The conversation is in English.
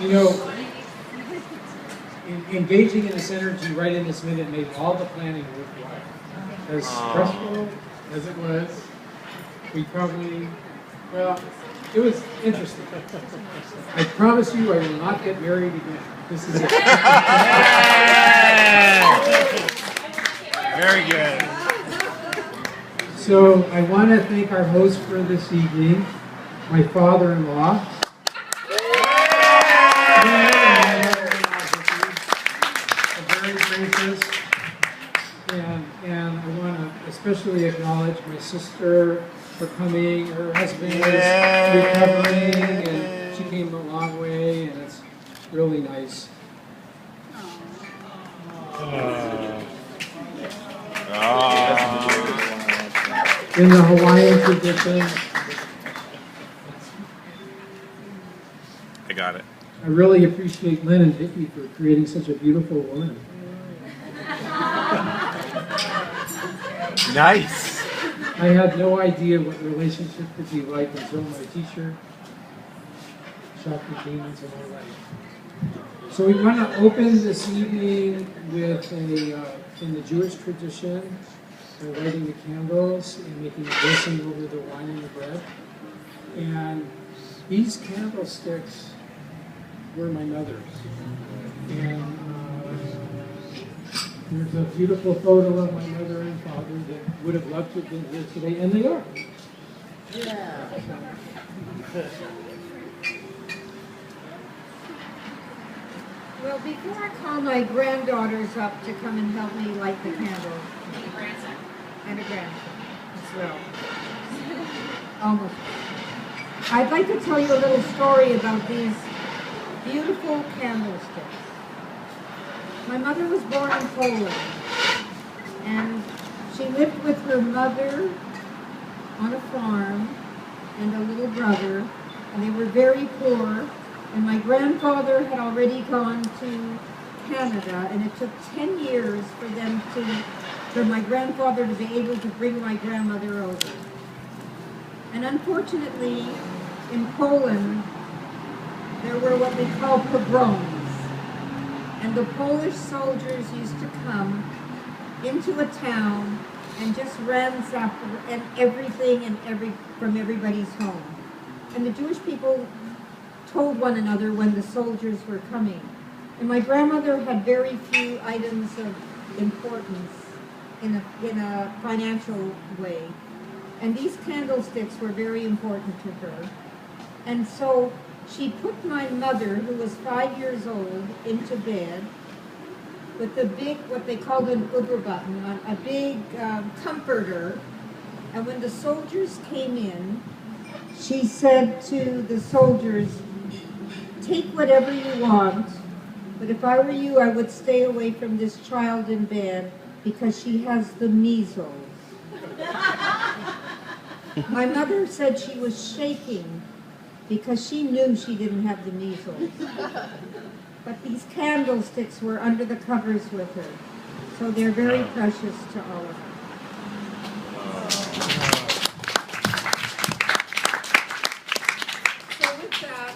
You know, engaging in this energy right in this minute made all the planning worthwhile. As stressful as it was, we probably, well, it was interesting. I promise you I will not get married again. This is it. Very good. So I want to thank our host for this evening, my father-in-law. Very gracious. And I want to especially acknowledge my sister for coming. Her husband is recovering, and she came a long way, and it's really nice. In the Hawaiian tradition, I got it. I really appreciate Lynn and Vicki for creating such a beautiful woman. Nice. I had no idea what relationship could be like until my teacher shot the demons in my life. So we want to open this evening with in the Jewish tradition, by lighting the candles and making a blessing over the wine and the bread. And these candlesticks were my mother's. And there's a beautiful photo of my mother and father that would have loved to have been here today, and they are. Yeah. Well, before I call my granddaughters up to come and help me light the candles, and a grandson as well. Almost. I'd like to tell you a little story about these beautiful candlesticks. My mother was born in Poland, and she lived with her mother on a farm and a little brother, and they were very poor, and my grandfather had already gone to Canada, and it took 10 years for my grandfather to be able to bring my grandmother over. And unfortunately, in Poland, there were what we call pogroms. And the Polish soldiers used to come into a town and just ransack everything from everybody's home. And the Jewish people told one another when the soldiers were coming. And my grandmother had very few items of importance in a financial way. And these candlesticks were very important to her. And so she put my mother, who was 5 years old, into bed with a big, what they called an Überbutton, a big comforter. And when the soldiers came in, she said to the soldiers, "Take whatever you want, but if I were you, I would stay away from this child in bed because she has the measles." My mother said she was shaking because she knew she didn't have the measles. But these candlesticks were under the covers with her, so they're very precious to all of us.